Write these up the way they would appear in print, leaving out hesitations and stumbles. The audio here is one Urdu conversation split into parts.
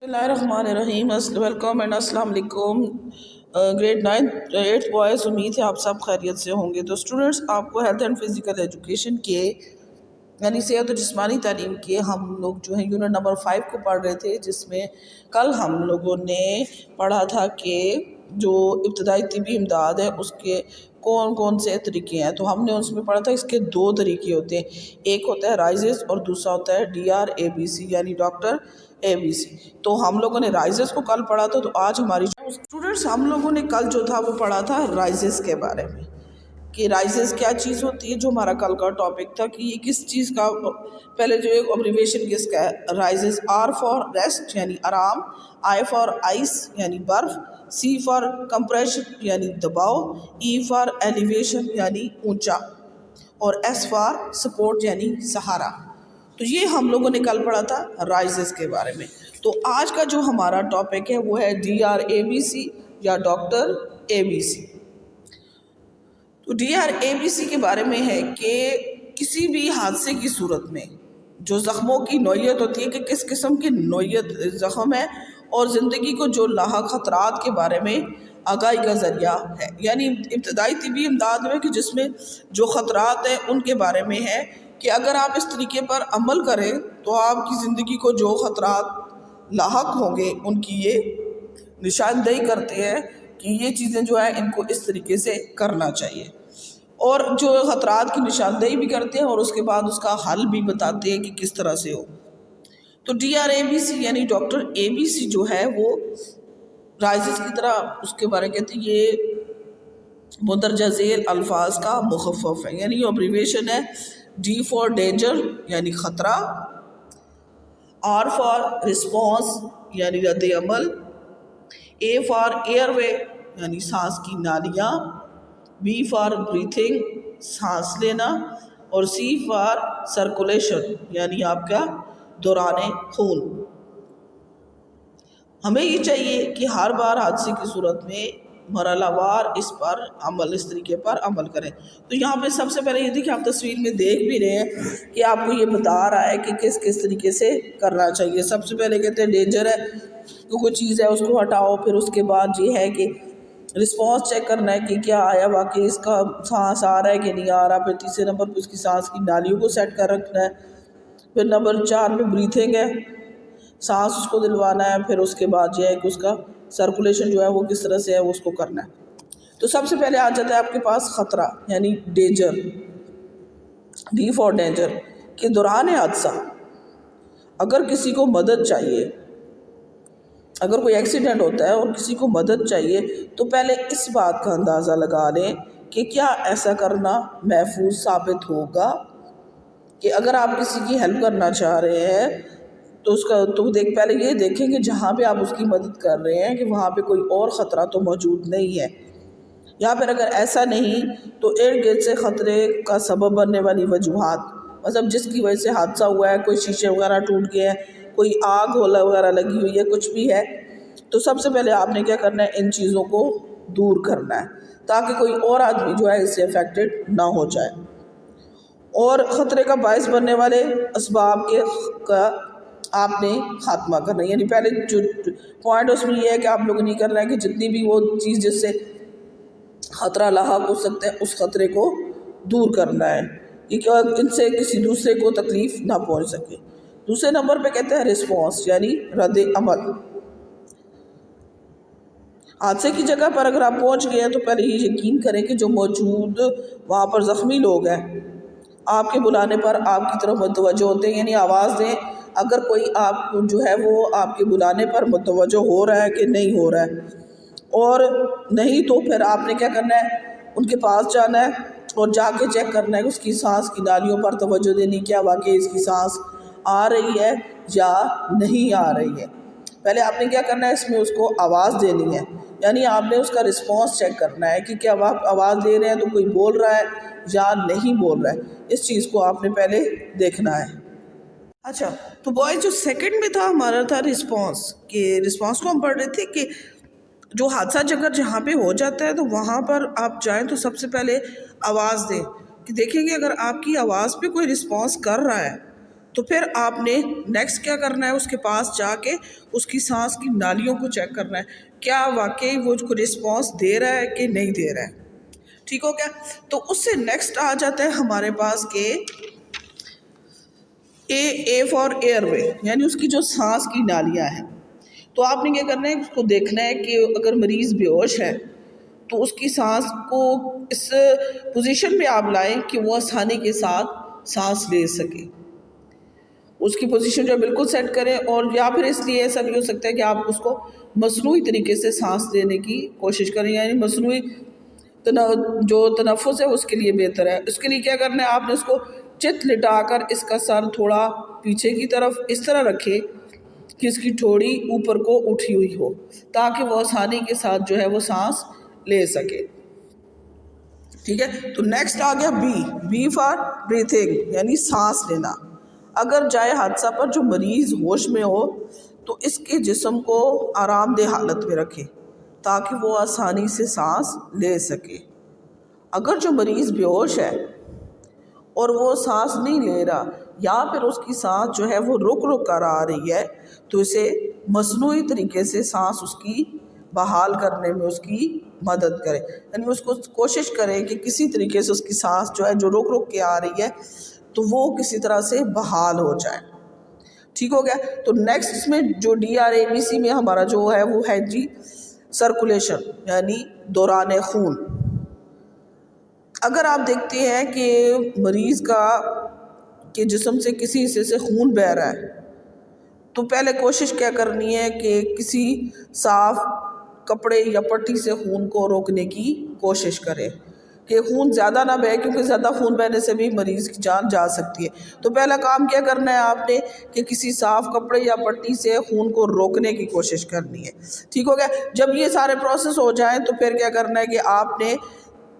بسم اللہ الرحمن الرحیم، ویلکم اینڈ السلام علیکم گریڈ 8 بوائز، امید ہے آپ سب خیریت سے ہوں گے۔ تو اسٹوڈنٹس، آپ کو ہیلتھ اینڈ فزیکل ایجوکیشن کے یعنی صحت و جسمانی تعلیم کے ہم لوگ جو ہیں یونٹ نمبر 5 کو پڑھ رہے تھے، جس میں کل ہم لوگوں نے پڑھا تھا کہ جو ابتدائی طبی امداد ہے اس کے کون کون سے طریقے ہیں۔ تو ہم نے اس میں پڑھا تھا اس کے 2 طریقے ہوتے ہیں، ایک ہوتا ہے رائزز اور دوسرا ہوتا ہے DRABC یعنی ڈاکٹر ABC۔ تو ہم لوگوں نے رائزز کو کل پڑھا تھا، تو آج ہماری اسٹوڈنٹس ہم لوگوں نے کل جو تھا وہ پڑھا تھا رائزز کے بارے میں کہ رائزز کیا چیز ہوتی ہے، جو ہمارا کل کا ٹاپک تھا کہ یہ کس چیز کا پہلے جو ایک ابریویشن کس کا ہے۔ رائزز R فار ریسٹ یعنی آرام، I فار آئس یعنی برف، C فار کمپریشن یعنی دباؤ، E فار ایلیویشن یعنی اونچا، اور S فار سپورٹ یعنی سہارا۔ تو یہ ہم لوگوں نے کل پڑھا تھا رائزز کے بارے میں۔ تو آج کا جو ہمارا ٹاپک ہے وہ ہے DRABC یا ڈاکٹر ABC۔ تو DRABC کے بارے میں ہے کہ کسی بھی حادثے کی صورت میں جو زخموں کی نوعیت ہوتی ہے کہ کس قسم کی نوعیت زخم ہے، اور زندگی کو جو لاحق خطرات کے بارے میں آگاہی کا ذریعہ ہے، یعنی ابتدائی طبی امداد میں کہ جس میں جو خطرات ہیں ان کے بارے میں ہے کہ اگر آپ اس طریقے پر عمل کریں تو آپ کی زندگی کو جو خطرات لاحق ہوں گے ان کی یہ نشاندہی کرتے ہیں کہ یہ چیزیں جو ہیں ان کو اس طریقے سے کرنا چاہیے، اور جو خطرات کی نشاندہی بھی کرتے ہیں اور اس کے بعد اس کا حل بھی بتاتے ہیں کہ کس طرح سے ہو۔ تو DRABC یعنی ڈاکٹر ABC جو ہے وہ رائزز کی طرح اس کے بارے کہتے ہیں یہ مندرجہ ذیل الفاظ کا مخفف ہے، یعنی یہ ابریویشن ہے۔ D فار ڈینجر یعنی خطرہ، R فار رسپانس یعنی رد عمل، A فار ایئر وے یعنی سانس کی نالیاں، B فار بریتھنگ سانس لینا، اور C فار سرکولیشن یعنی آپ کا دوران خون۔ ہمیں یہ چاہیے کہ ہر بار حادثے کی صورت میں مرحلہ وار اس طریقے پر عمل کریں۔ تو یہاں پہ سب سے پہلے یہ دیکھیں، آپ تصویر میں دیکھ بھی رہے ہیں کہ آپ کو یہ بتا رہا ہے کہ کس طریقے سے کرنا چاہیے۔ سب سے پہلے کہتے ہیں ڈینجر ہے تو کوئی چیز ہے اس کو ہٹاؤ، پھر اس کے بعد یہ ہے کہ رسپانس چیک کرنا ہے کہ کیا آیا واقعی اس کا سانس آ رہا ہے کہ نہیں آ رہا، پھر تیسرے نمبر پہ اس کی سانس کی نالیوں کو سیٹ کر رکھنا ہے، پھر نمبر 4 پہ بریتھنگ ہے، سانس اس کو دلوانا ہے، پھر اس کے بعد یہ ہے کہ اس کا سرکولیشن جو ہے وہ کس طرح سے ہے وہ اس کو کرنا ہے۔ تو سب سے پہلے آ جاتا ہے آپ کے پاس خطرہ یعنی ڈینجر، D فار ڈینجر کہ دوران حادثہ اگر کسی کو مدد چاہیے، اگر کوئی ایکسیڈنٹ ہوتا ہے اور کسی کو مدد چاہیے تو پہلے اس بات کا اندازہ لگا لیں کہ کیا ایسا کرنا محفوظ ثابت ہوگا، کہ اگر آپ کسی کی ہیلپ کرنا چاہ رہے ہیں تو پہلے یہ دیکھیں کہ جہاں پہ آپ اس کی مدد کر رہے ہیں کہ وہاں پہ کوئی اور خطرہ تو موجود نہیں ہے، یا پھر اگر ایسا نہیں تو ارد گرد سے خطرے کا سبب بننے والی وجوہات، مطلب جس کی وجہ سے حادثہ ہوا ہے، کوئی شیشے وغیرہ ٹوٹ گئے ہیں، کوئی آگ وغیرہ لگی ہوئی ہے، کچھ بھی ہے، تو سب سے پہلے آپ نے کیا کرنا ہے، ان چیزوں کو دور کرنا ہے تاکہ کوئی اور آدمی جو ہے اس سے افیکٹڈ نہ ہو جائے، اور خطرے کا باعث بننے والے اسباب کا آپ نے خاتمہ کرنا ہے۔ یعنی پہلے جو پوائنٹ اس میں یہ ہے کہ آپ لوگوں نے کرنا ہے کہ جتنی بھی وہ چیز جس سے خطرہ لاحق ہو سکتا ہے اس خطرے کو دور کرنا ہے کہ ان سے کسی دوسرے کو تکلیف نہ پہنچ سکے۔ دوسرے نمبر پہ کہتے ہیں رسپانس یعنی رد عمل۔ حادثے کی جگہ پر اگر آپ پہنچ گئے ہیں تو پہلے یہ یقین کریں کہ جو موجود وہاں پر زخمی لوگ ہیں آپ کے بلانے پر آپ کی طرف متوجہ ہوتے ہیں، یعنی آواز دیں اگر کوئی آپ جو ہے وہ آپ کے بلانے پر متوجہ ہو رہا ہے کہ نہیں ہو رہا ہے، اور نہیں تو پھر آپ نے کیا کرنا ہے، ان کے پاس جانا ہے اور جا کے چیک کرنا ہے کہ اس کی سانس کی نالیوں پر توجہ دینی، کیا واقعی اس کی سانس آ رہی ہے یا نہیں آ رہی ہے۔ پہلے آپ نے کیا کرنا ہے، اس میں اس کو آواز دینی ہے، یعنی آپ نے اس کا رسپانس چیک کرنا ہے کہ کیا آپ آواز دے رہے ہیں تو کوئی بول رہا ہے یا نہیں بول رہا ہے، اس چیز کو آپ نے پہلے دیکھنا ہے۔ اچھا، تو بوائے جو سیکنڈ میں تھا ہمارا تھا رسپانس، کہ رسپانس کو ہم پڑھ رہے تھے کہ جو حادثہ جہاں پہ ہو جاتا ہے تو وہاں پر آپ جائیں تو سب سے پہلے آواز دیں، کہ دیکھیں گے اگر آپ کی آواز پہ کوئی رسپانس کر رہا ہے تو پھر آپ نے نیکسٹ کیا کرنا ہے، اس کے پاس جا کے اس کی سانس کی نالیوں کو چیک کرنا ہے، کیا واقعی وہ رسپانس دے رہا ہے کہ نہیں دے رہا ہے، ٹھیک ہو گیا۔ تو اس سے نیکسٹ آ جاتا ہے ہمارے پاس کہ اے فار ایئر وے، یعنی اس کی جو سانس کی نالیاں ہیں۔ تو آپ نے کیا کرنا ہے، اس کو دیکھنا ہے کہ اگر مریض بے ہوش ہے تو اس کی سانس کو اس پوزیشن میں آپ لائیں کہ وہ آسانی کے ساتھ سانس لے سکے، اس کی پوزیشن جو بالکل سیٹ کریں، اور یا پھر اس لیے ایسا بھی ہو سکتا ہے کہ آپ اس کو مصنوعی طریقے سے سانس لینے کی کوشش کریں، یعنی مصنوعی جو تنفس ہے اس کے لیے بہتر ہے۔ اس کے لیے کیا کرنا ہے، آپ نے اس کو چت لٹا کر اس کا سر تھوڑا پیچھے کی طرف اس طرح رکھے کہ اس کی ٹھوڑی اوپر کو اٹھی ہوئی ہو، تاکہ وہ آسانی کے ساتھ جو ہے وہ سانس لے سکے، ٹھیک ہے۔ تو نیکسٹ آ گیا بی فار بریتھنگ، یعنی سانس لینا۔ اگر جائے حادثہ پر جو مریض ہوش میں ہو تو اس کے جسم کو آرام دہ حالت میں رکھے تاکہ وہ آسانی سے سانس لے سکے۔ اگر جو مریض بے ہوش ہے اور وہ سانس نہیں لے رہا، یا پھر اس کی سانس جو ہے وہ رک رک کر آ رہی ہے، تو اسے مصنوعی طریقے سے سانس اس کی بحال کرنے میں اس کی مدد کرے، یعنی اس کو کوشش کریں کہ کسی طریقے سے اس کی سانس جو ہے جو رک رک کے آ رہی ہے تو وہ کسی طرح سے بحال ہو جائے، ٹھیک ہو گیا۔ تو نیکسٹ اس میں جو DRABC میں ہمارا جو ہے وہ ہے جی سرکولیشن، یعنی دوران خون۔ اگر آپ دیکھتے ہیں کہ مریض کے جسم سے کسی حصے سے خون بہہ رہا ہے تو پہلے کوشش کیا کرنی ہے کہ کسی صاف کپڑے یا پٹی سے خون کو روکنے کی کوشش کرے کہ خون زیادہ نہ بہے، کیونکہ زیادہ خون بہنے سے بھی مریض کی جان جا سکتی ہے۔ تو پہلا کام کیا کرنا ہے آپ نے کہ کسی صاف کپڑے یا پٹی سے خون کو روکنے کی کوشش کرنی ہے، ٹھیک ہو گیا۔ جب یہ سارے پروسیس ہو جائیں تو پھر کیا کرنا ہے کہ آپ نے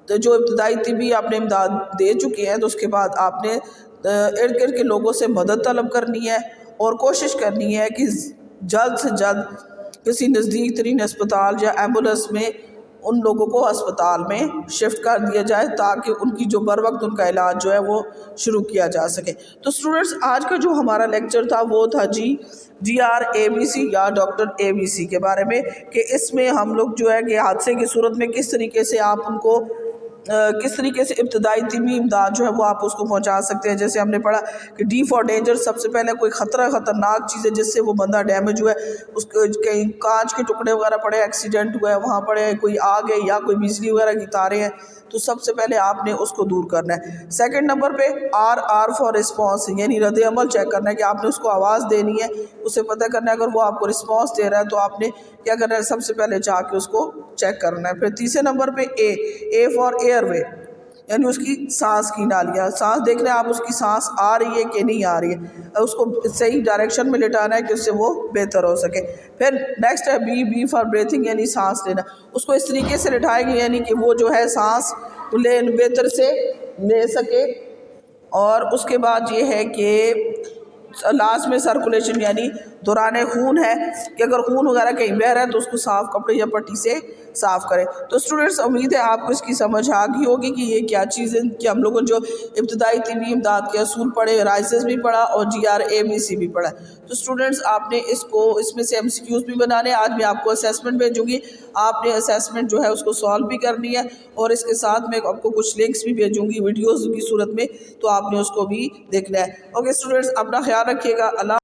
جو ابتدائی طبی آپ نے امداد دے چکی ہے، تو اس کے بعد آپ نے ارد گرد کے لوگوں سے مدد طلب کرنی ہے اور کوشش کرنی ہے کہ جلد سے جلد کسی نزدیک ترین اسپتال یا ایمبولینس میں ان لوگوں کو اسپتال میں شفٹ کر دیا جائے تاکہ ان کی جو بر وقت ان کا علاج جو ہے وہ شروع کیا جا سکے۔ تو اسٹوڈنٹس، آج کا جو ہمارا لیکچر تھا وہ تھا جی DRABC یا ڈاکٹر ABC کے بارے میں، کہ اس میں ہم لوگ جو ہے کہ حادثے کی صورت میں کس طریقے سے آپ ان کو کس طریقے سے ابتدائی طبی امداد جو ہے وہ آپ اس کو پہنچا سکتے ہیں۔ جیسے ہم نے پڑھا کہ D فار ڈینجر، سب سے پہلے کوئی خطرناک چیز ہے جس سے وہ بندہ ڈیمیج ہوا ہے، اس کو کہیں کانچ کے ٹکڑے وغیرہ پڑے، ایکسیڈنٹ ہوا ہے وہاں پڑے، کوئی آگ ہے یا کوئی بجلی وغیرہ کی تاریں ہیں، تو سب سے پہلے آپ نے اس کو دور کرنا ہے۔ سیکنڈ نمبر پہ R فار رسپانس، یعنی رد عمل چیک کرنا ہے کہ آپ نے اس کو آواز دینی ہے، اسے پتہ کرنا ہے اگر وہ آپ کو رسپانس دے رہا ہے تو آپ نے کیا کرنا ہے، سب سے پہلے جا کے اس کو چیک کرنا ہے۔ پھر تیسرے نمبر پہ اے فار ایئر وے، یعنی اس کی سانس کی نالیاں، سانس دیکھنا ہے آپ اس کی سانس آ رہی ہے کہ نہیں آ رہی ہے، اس کو صحیح ڈائریکشن میں لٹانا ہے کہ اس سے وہ بہتر ہو سکے۔ پھر نیکسٹ ہے بی فار بریتھنگ، یعنی سانس لینا، اس کو اس طریقے سے لٹائے گی یعنی کہ وہ جو ہے سانس بہتر سے لے سکے۔ اور اس کے بعد یہ ہے کہ لاسٹ میں سرکولیشن، یعنی دوران خون ہے کہ اگر خون وغیرہ کہیں بہہ رہا ہے تو اس کو صاف کپڑے یا پٹی سے صاف کریں۔ تو اسٹوڈنٹس، امید ہے آپ کو اس کی سمجھ آ گئی ہوگی کہ یہ کیا چیزیں کہ ہم لوگوں نے جو ابتدائی طبی امداد کے اصول پڑھے، رائسز بھی پڑھا اور DRABC بھی پڑھا۔ تو اسٹوڈنٹس، آپ نے اس میں سے MCQs بھی بنانے، آج میں آپ کو اسیسمنٹ بھیجوں گی، آپ نے اسیسمنٹ جو ہے اس کو سالو بھی کرنی ہے، اور اس کے ساتھ میں آپ کو کچھ لنکس بھی بھیجوں گی ویڈیوز کی صورت میں، تو آپ نے اس کو بھی دیکھنا ہے۔ اوکے اسٹوڈنٹس، اپنا خیال رکھیے گا۔ اللہ